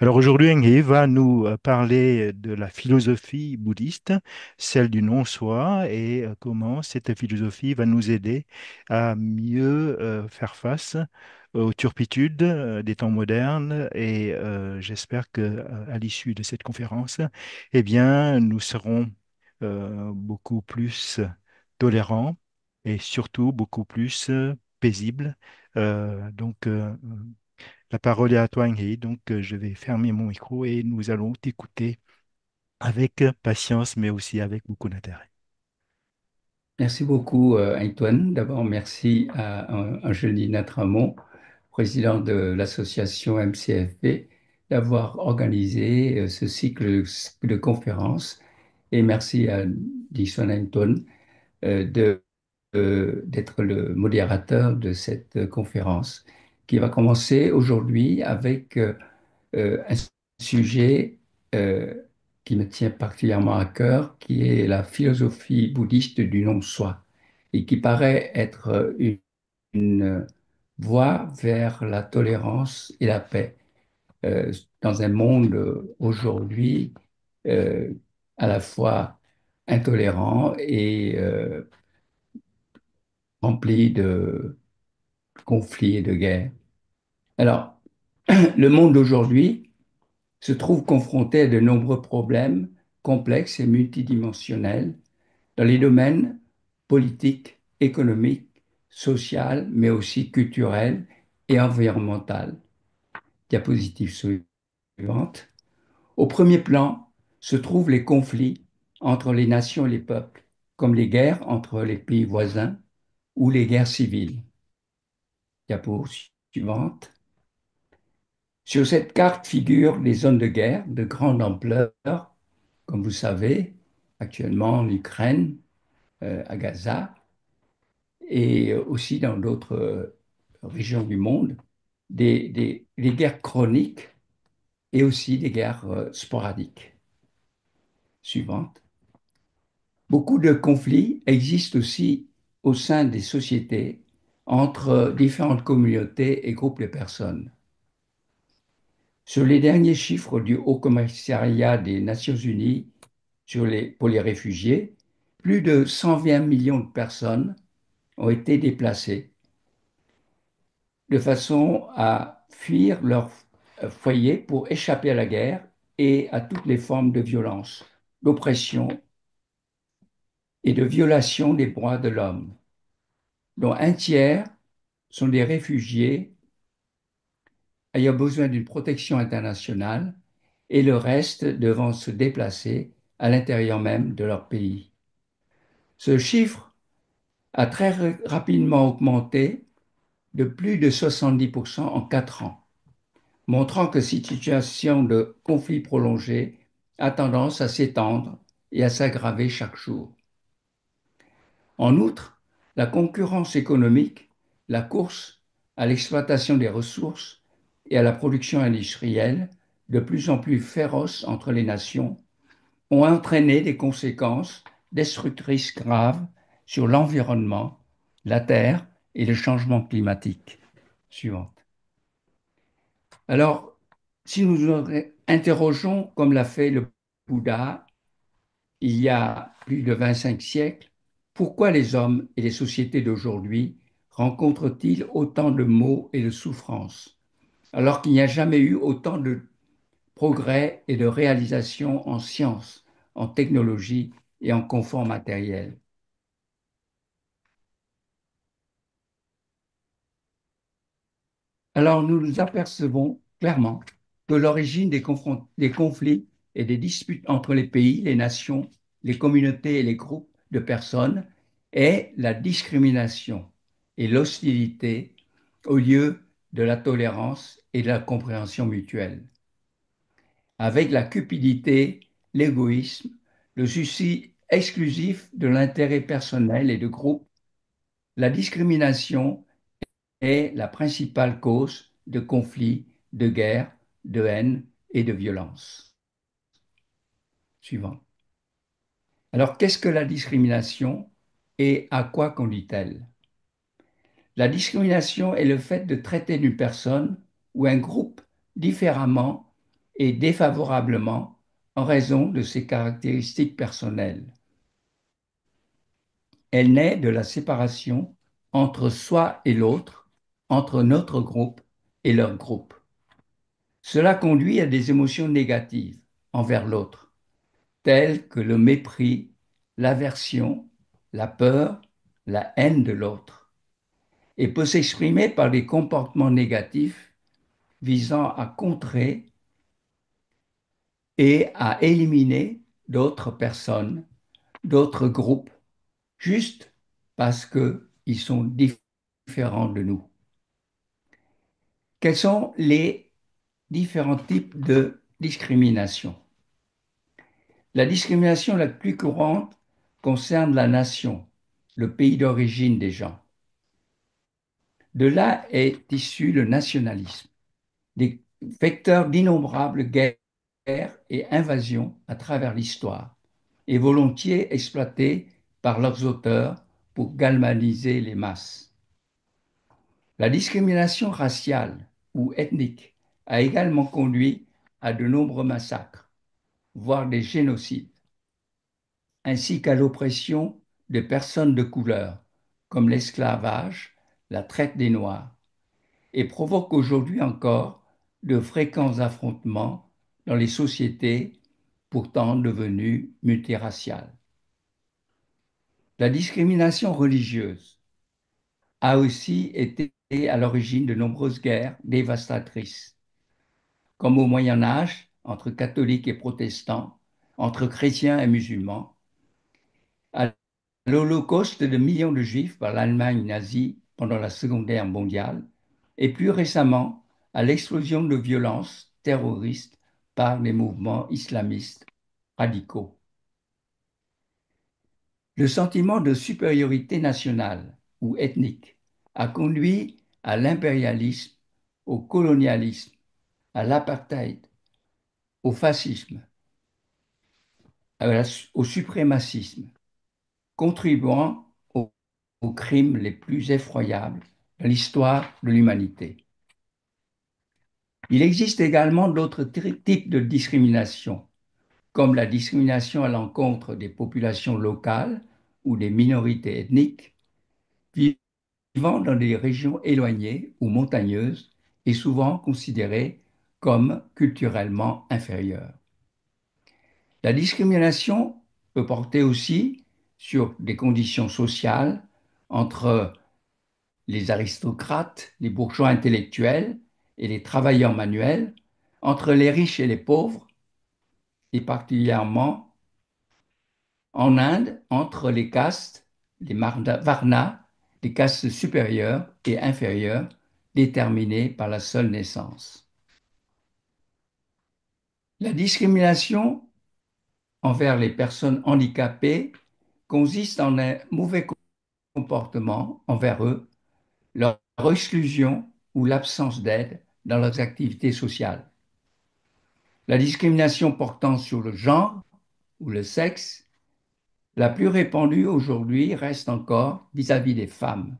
Alors aujourd'hui, Engi va nous parler de la philosophie bouddhiste, celle du non-soi, et comment cette philosophie va nous aider à mieux faire face aux turpitudes des temps modernes. Et j'espère que à l'issue de cette conférence, eh bien, nous serons beaucoup plus tolérants et surtout beaucoup plus paisibles. La parole est à toi, Ingrid. Donc, je vais fermer mon micro et nous allons t'écouter avec patience, mais aussi avec beaucoup d'intérêt. Merci beaucoup, Antoine. D'abord, merci à Angeline Natramon, président de l'association MCFP, d'avoir organisé ce cycle de conférences. Et merci à Dixon Anton d'être le modérateur de cette conférence qui va commencer aujourd'hui avec un sujet euh, qui me tient particulièrement à cœur, qui est la philosophie bouddhiste du non-soi, et qui paraît être une voie vers la tolérance et la paix dans un monde aujourd'hui euh, à la fois intolérant et rempli de conflits et de guerres. Alors, le monde d'aujourd'hui se trouve confronté à de nombreux problèmes complexes et multidimensionnels dans les domaines politiques, économiques, social, mais aussi culturel et environnemental. Diapositive suivante. Au premier plan se trouvent les conflits entre les nations et les peuples, comme les guerres entre les pays voisins ou les guerres civiles. Diapositive suivante. Sur cette carte figurent les zones de guerre de grande ampleur, comme vous savez, actuellement en Ukraine, à Gaza, et aussi dans d'autres régions du monde, des guerres chroniques et aussi des guerres sporadiques. Suivante. Beaucoup de conflits existent aussi au sein des sociétés entre différentes communautés et groupes de personnes. Sur les derniers chiffres du Haut Commissariat des Nations Unies pour les réfugiés, plus de 120 millions de personnes ont été déplacées de façon à fuir leur foyer pour échapper à la guerre et à toutes les formes de violence, d'oppression et de violation des droits de l'homme, dont un tiers sont des réfugiés ayant besoin d'une protection internationale et le reste devant se déplacer à l'intérieur même de leur pays. Ce chiffre a très rapidement augmenté de plus de 70% en 4 ans, montrant que cette situation de conflit prolongé a tendance à s'étendre et à s'aggraver chaque jour. En outre, la concurrence économique, la course à l'exploitation des ressources et à la production industrielle, de plus en plus féroce entre les nations, ont entraîné des conséquences destructrices graves sur l'environnement, la Terre et le changement climatique. Suivante. Alors, si nous nous interrogeons, comme l'a fait le Bouddha il y a plus de 25 siècles, pourquoi les hommes et les sociétés d'aujourd'hui rencontrent-ils autant de maux et de souffrances, alors qu'il n'y a jamais eu autant de progrès et de réalisations en sciences, en technologie et en confort matériel? Alors nous nous apercevons clairement que l'origine des conflits et des disputes entre les pays, les nations, les communautés et les groupes de personnes est la discrimination et l'hostilité au lieu de la tolérance et de la compréhension mutuelle. Avec la cupidité, l'égoïsme, le souci exclusif de l'intérêt personnel et de groupe, la discrimination est la principale cause de conflits, de guerres, de haine et de violence. Suivant. Alors, qu'est-ce que la discrimination et à quoi conduit-elle? La discrimination est le fait de traiter une personne ou un groupe différemment et défavorablement en raison de ses caractéristiques personnelles. Elle naît de la séparation entre soi et l'autre, entre notre groupe et leur groupe. Cela conduit à des émotions négatives envers l'autre, telles que le mépris, l'aversion, la peur, la haine de l'autre, et peut s'exprimer par des comportements négatifs visant à contrer et à éliminer d'autres personnes, d'autres groupes, juste parce qu'ils sont différents de nous. Quels sont les différents types de discrimination? La discrimination la plus courante concerne la nation, le pays d'origine des gens. De là est issu le nationalisme, des vecteurs d'innombrables guerres et invasions à travers l'histoire, et volontiers exploités par leurs auteurs pour galvaniser les masses. La discrimination raciale ou ethnique a également conduit à de nombreux massacres, voire des génocides, ainsi qu'à l'oppression de personnes de couleur, comme l'esclavage, la traite des Noirs, et provoque aujourd'hui encore de fréquents affrontements dans les sociétés pourtant devenues multiraciales. La discrimination religieuse a aussi été à l'origine de nombreuses guerres dévastatrices, comme au Moyen Âge entre catholiques et protestants, entre chrétiens et musulmans, à l'Holocauste de millions de Juifs par l'Allemagne nazie pendant la Seconde Guerre mondiale, et plus récemment à l'explosion de violences terroristes par les mouvements islamistes radicaux. Le sentiment de supériorité nationale ou ethnique a conduit à l'impérialisme, au colonialisme, à l'apartheid, au fascisme, au suprémacisme, contribuant aux crimes les plus effroyables de l'histoire de l'humanité. Il existe également d'autres types de discrimination, comme la discrimination à l'encontre des populations locales ou des minorités ethniques vivant dans des régions éloignées ou montagneuses et souvent considérées comme culturellement inférieures. La discrimination peut porter aussi sur des conditions sociales entre les aristocrates, les bourgeois intellectuels et les travailleurs manuels, entre les riches et les pauvres, et particulièrement en Inde, entre les castes, les varnas, les castes supérieures et inférieures, déterminées par la seule naissance. La discrimination envers les personnes handicapées consiste en un mauvais comportement envers eux, leur exclusion ou l'absence d'aide dans leurs activités sociales. La discrimination portant sur le genre ou le sexe, la plus répandue aujourd'hui reste encore vis-à-vis des femmes,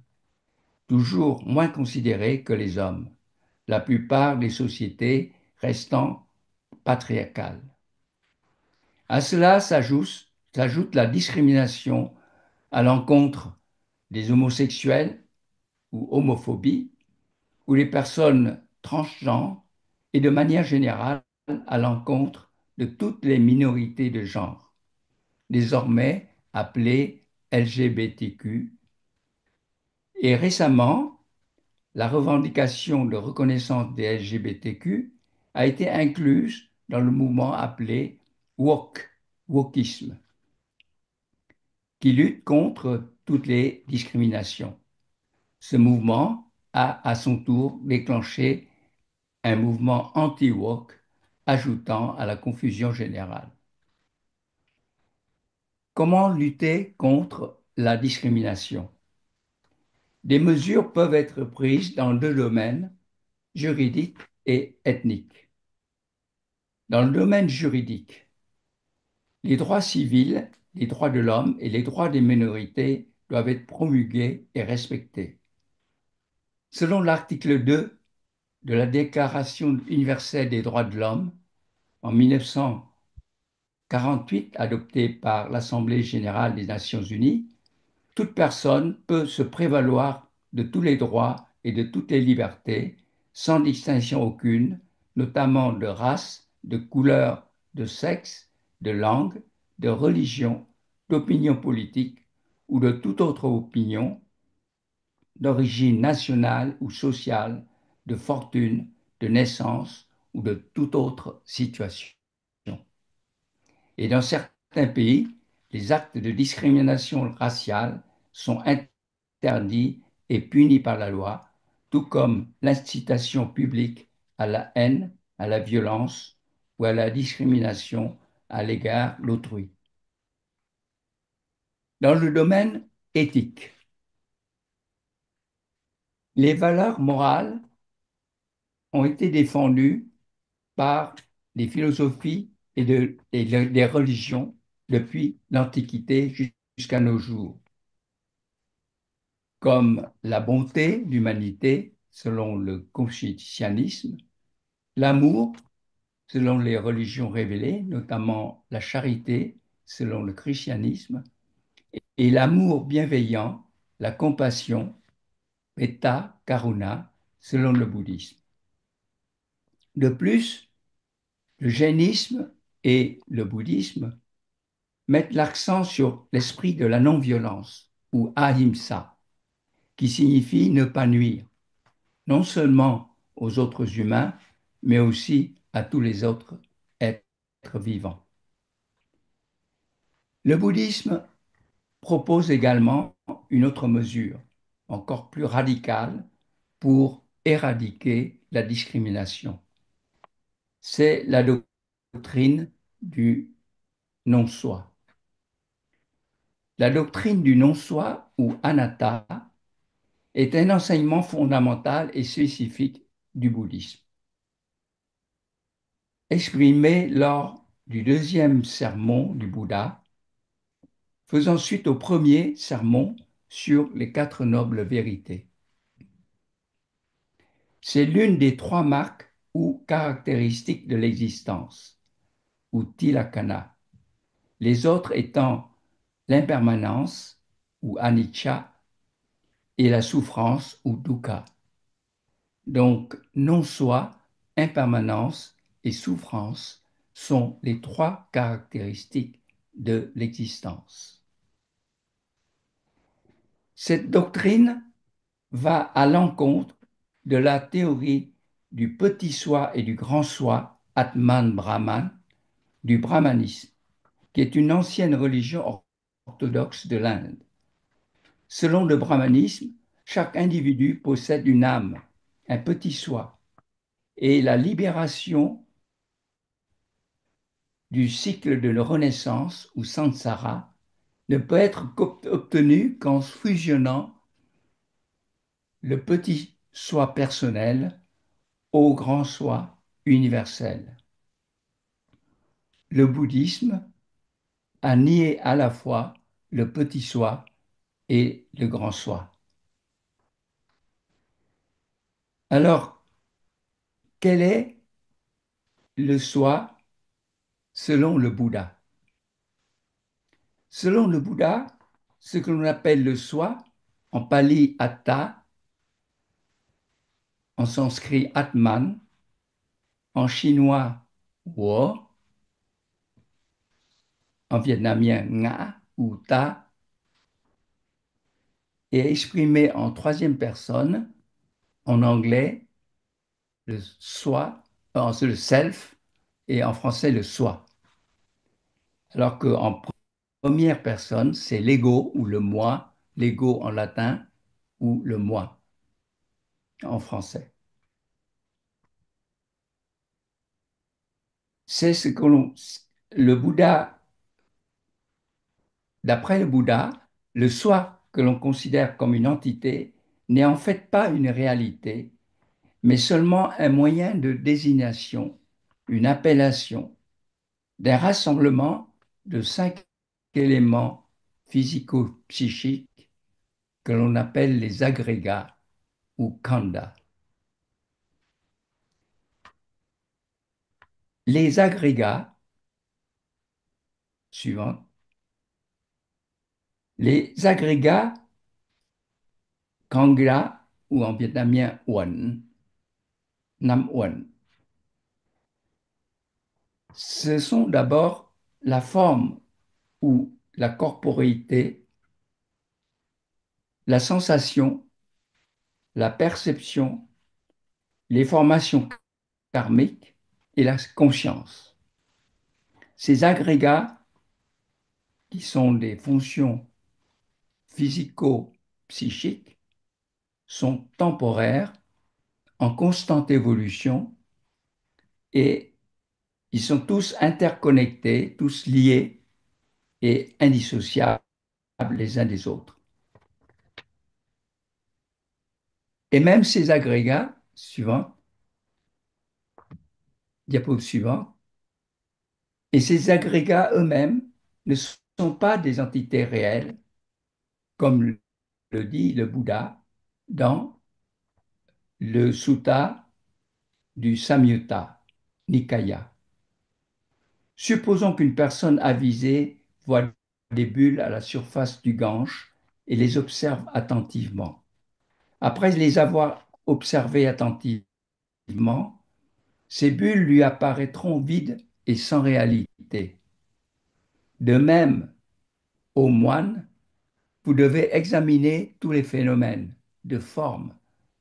toujours moins considérées que les hommes, la plupart des sociétés restant patriarcales. À cela s'ajoute la discrimination à l'encontre des homosexuels ou homophobie, ou les personnes transgenres et de manière générale à l'encontre de toutes les minorités de genre, désormais appelées LGBTQ. Et récemment, la revendication de reconnaissance des LGBTQ a été incluse dans le mouvement appelé wokisme, qui lutte contre toutes les discriminations. Ce mouvement a à son tour déclenché un mouvement anti-woke, ajoutant à la confusion générale. Comment lutter contre la discrimination? Des mesures peuvent être prises dans deux domaines, juridique et ethnique. Dans le domaine juridique, les droits civils, les droits de l'homme et les droits des minorités doivent être promulgués et respectés. Selon l'article 2 de la Déclaration universelle des droits de l'homme, en 1948, adopté par l'Assemblée générale des Nations unies, toute personne peut se prévaloir de tous les droits et de toutes les libertés, sans distinction aucune, notamment de race, de couleur, de sexe, de langue, de religion, d'opinion politique ou de toute autre opinion, d'origine nationale ou sociale, de fortune, de naissance ou de toute autre situation. Et dans certains pays, les actes de discrimination raciale sont interdits et punis par la loi, tout comme l'incitation publique à la haine, à la violence ou à la discrimination à l'égard d'autrui. Dans le domaine éthique, les valeurs morales ont été défendues par les philosophies et des religions depuis l'Antiquité jusqu'à nos jours, comme la bonté, l'humanité, selon le confucianisme, l'amour, selon les religions révélées, notamment la charité, selon le christianisme, et l'amour bienveillant, la compassion, metta, karuna, selon le bouddhisme. De plus, le jainisme et le bouddhisme mettent l'accent sur l'esprit de la non-violence, ou ahimsa, qui signifie ne pas nuire, non seulement aux autres humains, mais aussi à tous les autres êtres vivants. Le bouddhisme propose également une autre mesure, encore plus radicale, pour éradiquer la discrimination. C'est la doctrine du non-soi. La doctrine du non-soi, ou anatta, est un enseignement fondamental et spécifique du bouddhisme. Exprimé lors du deuxième sermon du Bouddha, faisant suite au premier sermon sur les quatre nobles vérités. C'est l'une des trois marques ou caractéristiques de l'existence, ou tilakkhana, les autres étant l'impermanence, ou anicca, et la souffrance, ou dukkha. Donc, non-soi, impermanence et souffrance sont les trois caractéristiques de l'existence. Cette doctrine va à l'encontre de la théorie du petit soi et du grand soi, Atman Brahman, du brahmanisme, qui est une ancienne religion orthodoxe de l'Inde. Selon le brahmanisme, chaque individu possède une âme, un petit soi, et la libération du cycle de la renaissance ou samsara ne peut être obtenue qu'en fusionnant le petit soi personnel au grand soi universel. Le bouddhisme a nié à la fois le petit soi et le grand soi. Alors, quel est le soi selon le Bouddha? Selon le Bouddha, ce que l'on appelle le soi, en pali atta, en sanskrit atman, en chinois wo, en vietnamien nga ou ta, est exprimé en troisième personne, en anglais le soi, le self, et en français le soi. Alors qu'en première personne, c'est l'ego ou le moi, l'ego en latin ou le moi en français. C'est ce que le Bouddha, d'après le Bouddha, le soi que l'on considère comme une entité n'est en fait pas une réalité, mais seulement un moyen de désignation, une appellation d'un rassemblement de cinq éléments physico-psychiques que l'on appelle les agrégats ou khandha. Les agrégats suivants, les agrégats Kangla ou en vietnamien Uẩn, Nam Uẩn, ce sont d'abord la forme ou la corporéité, la sensation, la perception, les formations karmiques et la conscience. Ces agrégats, qui sont des fonctions physico-psychiques, sont temporaires, en constante évolution et ils sont tous interconnectés, tous liés et indissociables les uns des autres. Et même ces agrégats, suivant, diapo suivant, et ces agrégats eux-mêmes ne sont pas des entités réelles, comme le dit le Bouddha dans le sutta du Samyutta Nikaya. Supposons qu'une personne avisée voit des bulles à la surface du Gange et les observe attentivement. Après les avoir observées attentivement, ces bulles lui apparaîtront vides et sans réalité. De même, ô moine, vous devez examiner tous les phénomènes de forme,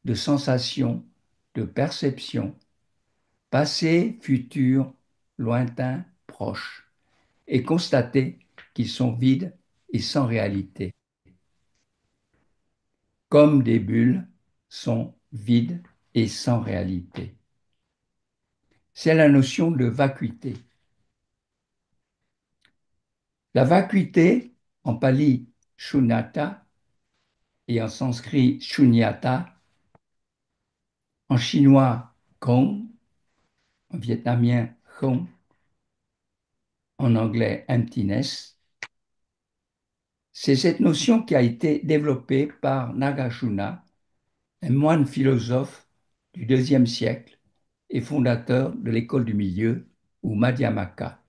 de sensation, de perception, passé, futur, lointain, proche, et constater qu'ils sont vides et sans réalité, comme des bulles sont vides et sans réalité. C'est la notion de vacuité. La vacuité, en pali shunyata et en sanskrit shunyata, en chinois không, en vietnamien không, en anglais emptiness, c'est cette notion qui a été développée par Nagarjuna, un moine philosophe du IIe siècle et fondateur de l'école du milieu ou Madhyamaka.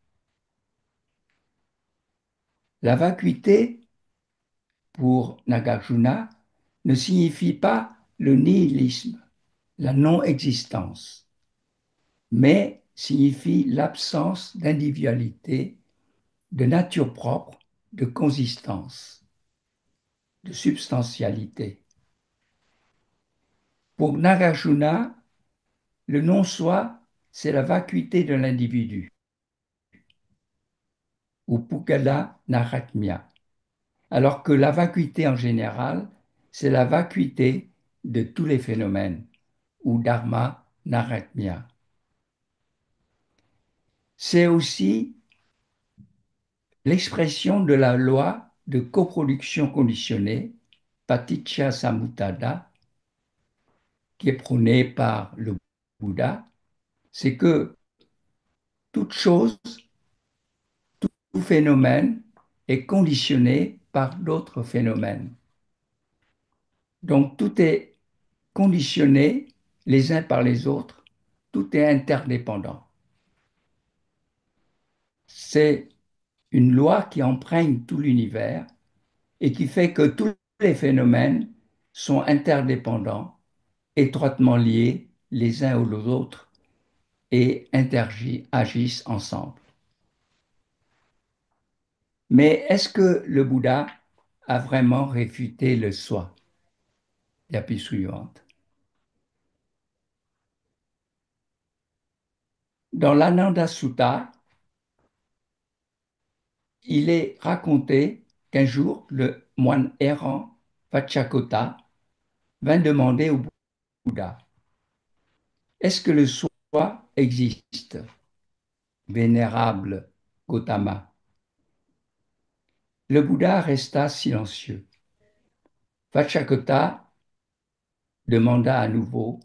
La vacuité, pour Nagarjuna, ne signifie pas le nihilisme, la non-existence, mais signifie l'absence d'individualité, de nature propre, de consistance, de substantialité. Pour Nagarjuna, le non-soi, c'est la vacuité de l'individu, ou Pugala Naratmya, alors que la vacuité en général, c'est la vacuité de tous les phénomènes, ou Dharma Naratmya. C'est aussi l'expression de la loi de coproduction conditionnée, Paticca Samuttada, qui est prônée par le Bouddha, c'est que toute chose, tout phénomène est conditionné par d'autres phénomènes. Donc tout est conditionné les uns par les autres, tout est interdépendant. C'est une loi qui imprègne tout l'univers et qui fait que tous les phénomènes sont interdépendants, étroitement liés les uns aux autres et agissent ensemble. Mais est-ce que le Bouddha a vraiment réfuté le soi? Diapositive suivante. Dans l'Ananda Sutta, il est raconté qu'un jour, le moine errant Vacchakota vint demander au Bouddha, est-ce que le soi existe, vénérable Gautama? Le Bouddha resta silencieux. Vacchakota demanda à nouveau,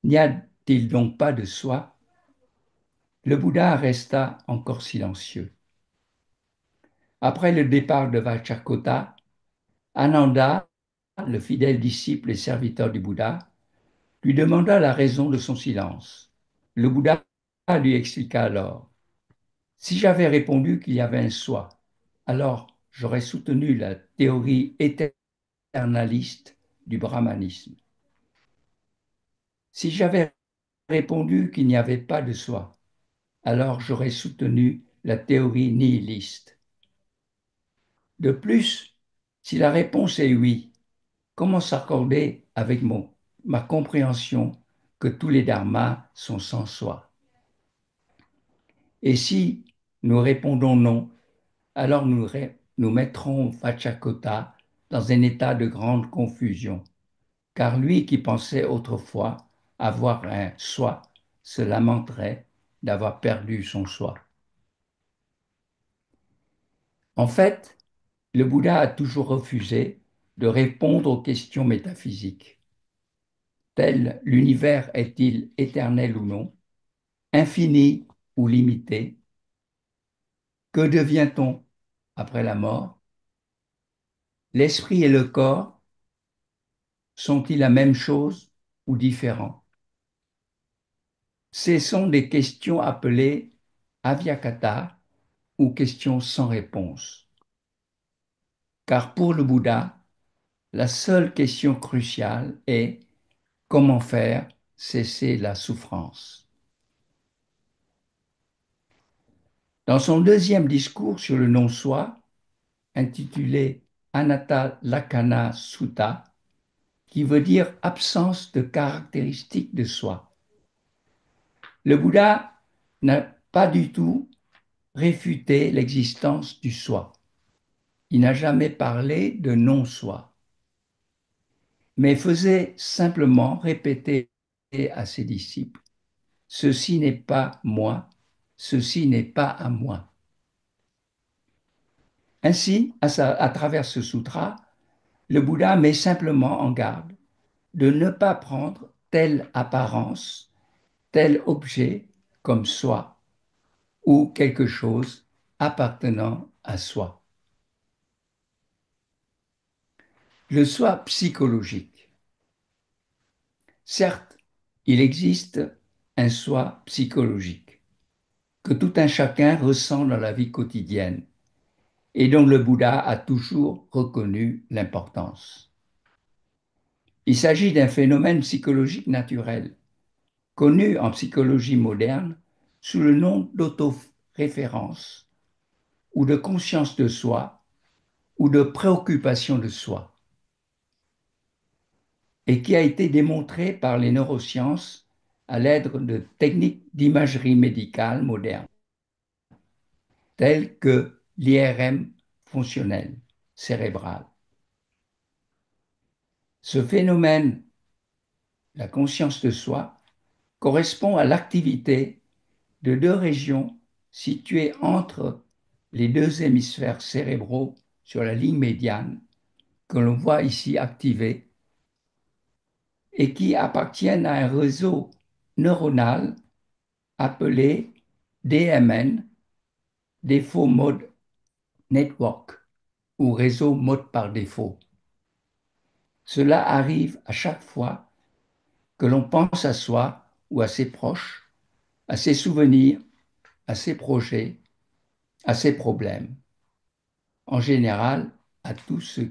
n'y a-t-il donc pas de soi? Le Bouddha resta encore silencieux. Après le départ de Vacchakota, Ananda, le fidèle disciple et serviteur du Bouddha, lui demanda la raison de son silence. Le Bouddha lui expliqua alors, si j'avais répondu qu'il y avait un soi, alors j'aurais soutenu la théorie éternaliste du brahmanisme. Si j'avais répondu qu'il n'y avait pas de soi, alors j'aurais soutenu la théorie nihiliste. De plus, si la réponse est oui, comment s'accorder avec ma compréhension que tous les dharmas sont sans soi? Et si nous répondons non, alors nous mettrons Vachakota dans un état de grande confusion, car lui qui pensait autrefois avoir un soi se lamenterait d'avoir perdu son soi. En fait, le Bouddha a toujours refusé de répondre aux questions métaphysiques, telles l'univers est-il éternel ou non, infini ou limité, que devient-on après la mort, l'esprit et le corps sont-ils la même chose ou différents? Ce sont des questions appelées avyakata ou questions sans réponse. Car pour le Bouddha, la seule question cruciale est comment faire cesser la souffrance. Dans son deuxième discours sur le non-soi, intitulé Anatta Lakkhana Sutta, qui veut dire absence de caractéristiques de soi, le Bouddha n'a pas du tout réfuté l'existence du soi. Il n'a jamais parlé de non-soi, mais faisait simplement répéter à ses disciples, ceci n'est pas moi, ceci n'est pas à moi. Ainsi, à travers ce sutra, le Bouddha met simplement en garde de ne pas prendre telle apparence, tel objet comme soi ou quelque chose appartenant à soi. Le soi psychologique. Certes, il existe un soi psychologique que tout un chacun ressent dans la vie quotidienne et dont le Bouddha a toujours reconnu l'importance. Il s'agit d'un phénomène psychologique naturel, connu en psychologie moderne sous le nom d'autoréférence ou de conscience de soi ou de préoccupation de soi, et qui a été démontré par les neurosciences à l'aide de techniques d'imagerie médicale moderne, telles que l'IRM fonctionnel cérébral. Ce phénomène, la conscience de soi, correspond à l'activité de deux régions situées entre les deux hémisphères cérébraux sur la ligne médiane, que l'on voit ici activée, et qui appartiennent à un réseau neuronal appelé DMN, Default Mode Network, ou réseau mode par défaut. Cela arrive à chaque fois que l'on pense à soi ou à ses proches, à ses souvenirs, à ses projets, à ses problèmes, en général à tout ce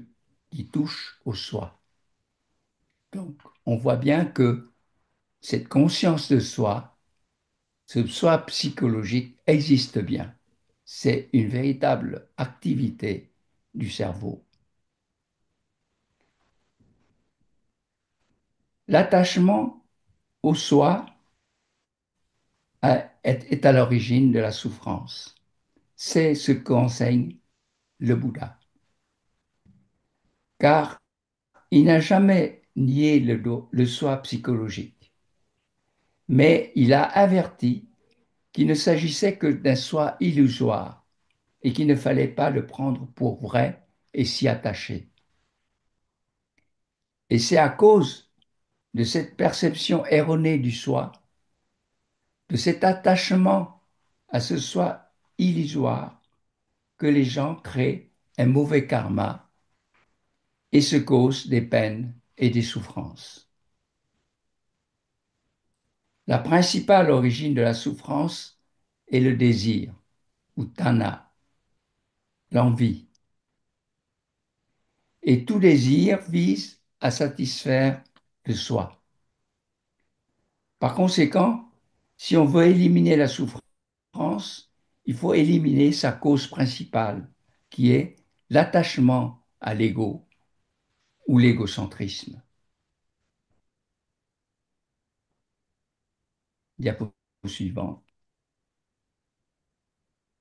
qui touche au soi. Donc, on voit bien que cette conscience de soi, ce soi psychologique existe bien. C'est une véritable activité du cerveau. L'attachement au soi est à l'origine de la souffrance. C'est ce qu'enseigne le Bouddha. Car il n'a jamais nié le soi psychologique, mais il a averti qu'il ne s'agissait que d'un soi illusoire et qu'il ne fallait pas le prendre pour vrai et s'y attacher. Et c'est à cause de cette perception erronée du soi, de cet attachement à ce soi illusoire, que les gens créent un mauvais karma et se causent des peines et des souffrances. La principale origine de la souffrance est le désir, ou tanha, l'envie. Et tout désir vise à satisfaire le soi. Par conséquent, si on veut éliminer la souffrance, il faut éliminer sa cause principale, qui est l'attachement à l'ego ou l'égocentrisme. Diapo suivante.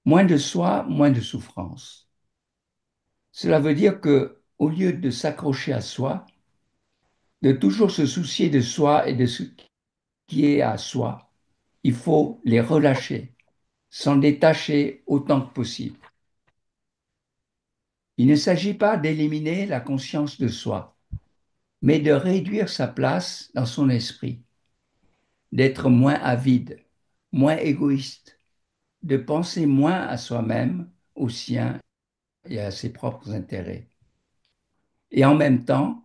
Moins de soi, moins de souffrance. Cela veut dire que, au lieu de s'accrocher à soi, de toujours se soucier de soi et de ce qui est à soi, il faut les relâcher, s'en détacher autant que possible. Il ne s'agit pas d'éliminer la conscience de soi, mais de réduire sa place dans son esprit, d'être moins avide, moins égoïste, de penser moins à soi-même, aux siens et à ses propres intérêts. Et en même temps,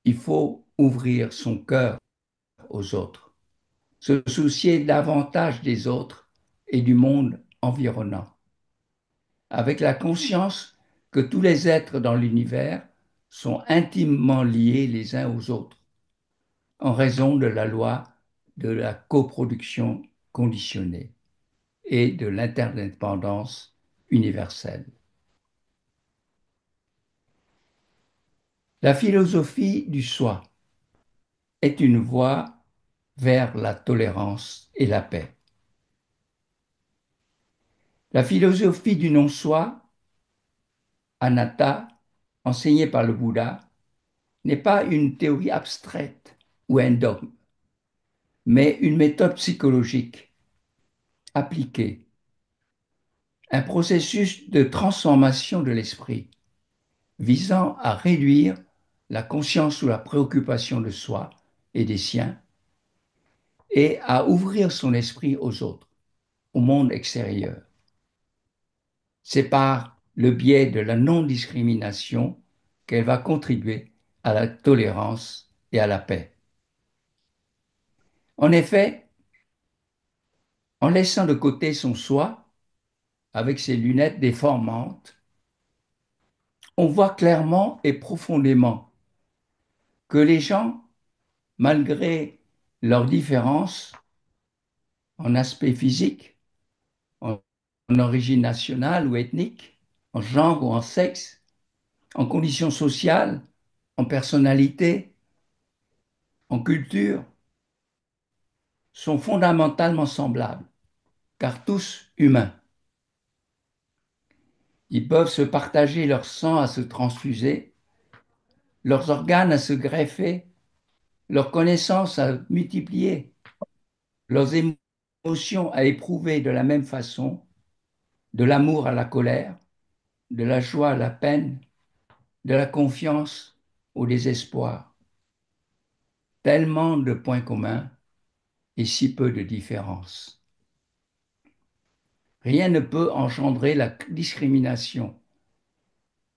il faut ouvrir son cœur aux autres, se soucier davantage des autres et du monde environnant, avec la conscience que tous les êtres dans l'univers sont intimement liés les uns aux autres, en raison de la loi de la coproduction conditionnée et de l'interdépendance universelle. La philosophie du soi est une voie vers la tolérance et la paix. La philosophie du non-soi, anatta, enseignée par le Bouddha, n'est pas une théorie abstraite ou un dogme, mais une méthode psychologique appliquée, un processus de transformation de l'esprit visant à réduire la conscience ou la préoccupation de soi et des siens et à ouvrir son esprit aux autres, au monde extérieur. C'est par le biais de la non-discrimination qu'elle va contribuer à la tolérance et à la paix. En effet, en laissant de côté son soi, avec ses lunettes déformantes, on voit clairement et profondément que les gens, malgré leurs différences en aspect physique, en origine nationale ou ethnique, en genre ou en sexe, en conditions sociales, en personnalité, en culture, sont fondamentalement semblables, car tous humains. Ils peuvent se partager leur sang à se transfuser, leurs organes à se greffer, leurs connaissances à multiplier, leurs émotions à éprouver de la même façon, de l'amour à la colère, de la joie à la peine, de la confiance au désespoir. Tellement de points communs et si peu de différences. Rien ne peut engendrer la discrimination,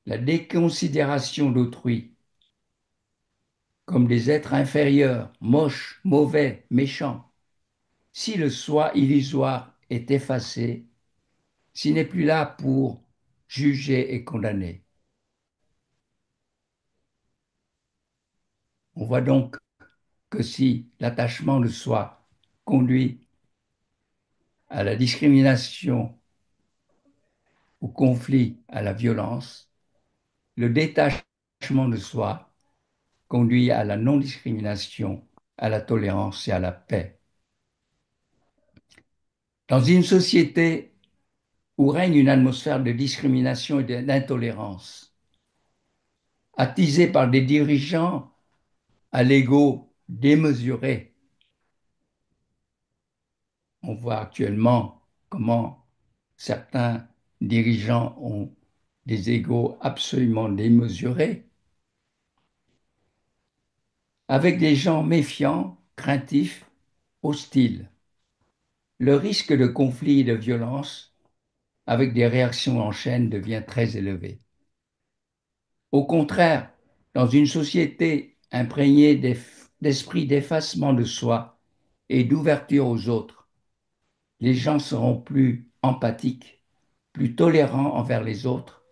la déconsidération d'autrui comme des êtres inférieurs, moches, mauvais, méchants. Si le soi illusoire est effacé, s'il n'est plus là pour juger et condamner. On voit donc que si l'attachement de soi conduit à la discrimination, au conflit, à la violence, le détachement de soi conduit à la non-discrimination, à la tolérance et à la paix. Dans une société où règne une atmosphère de discrimination et d'intolérance, attisée par des dirigeants à l'ego démesuré, on voit actuellement comment certains dirigeants ont des égos absolument démesurés, avec des gens méfiants, craintifs, hostiles. Le risque de conflit et de violence avec des réactions en chaîne devient très élevé. Au contraire, dans une société imprégnée d'esprit d'effacement de soi et d'ouverture aux autres. Les gens seront plus empathiques, plus tolérants envers les autres,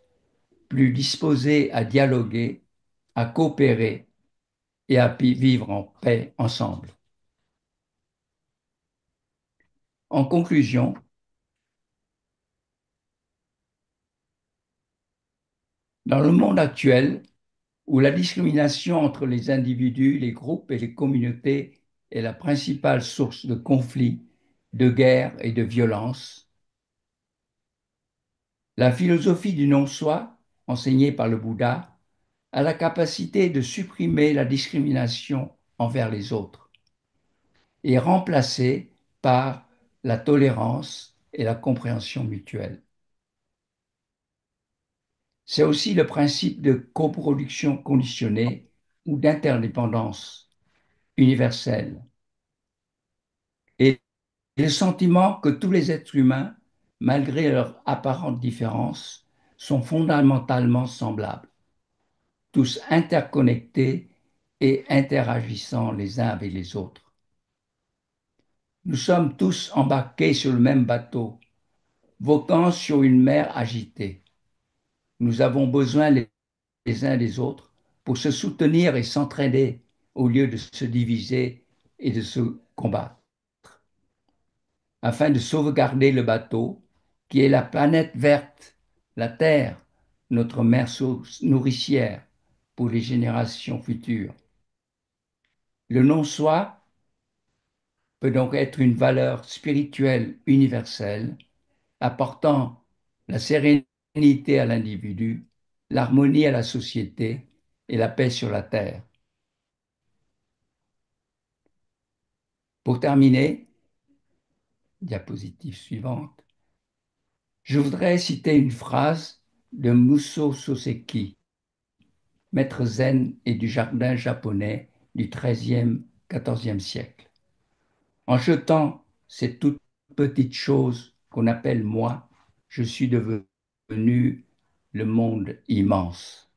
plus disposés à dialoguer, à coopérer et à vivre en paix ensemble. En conclusion, dans le monde actuel, où la discrimination entre les individus, les groupes et les communautés est la principale source de conflits, de guerres et de violences, la philosophie du non-soi, enseignée par le Bouddha, a la capacité de supprimer la discrimination envers les autres et remplacer par la tolérance et la compréhension mutuelle. C'est aussi le principe de coproduction conditionnée ou d'interdépendance universelle et le sentiment que tous les êtres humains, malgré leurs apparentes différences, sont fondamentalement semblables, tous interconnectés et interagissant les uns avec les autres. Nous sommes tous embarqués sur le même bateau, voguant sur une mer agitée. Nous avons besoin les uns des autres pour se soutenir et s'entraider au lieu de se diviser et de se combattre. Afin de sauvegarder le bateau, qui est la planète verte, la Terre, notre mère nourricière pour les générations futures. Le non-soi peut donc être une valeur spirituelle universelle, apportant la sérénité à l'individu, l'harmonie à la société et la paix sur la Terre. Pour terminer, diapositive suivante, je voudrais citer une phrase de Musō Soseki, maître zen et du jardin japonais du XIIIe-XIVe siècle. En jetant ces toutes petites choses qu'on appelle moi, je suis devenu le monde immense.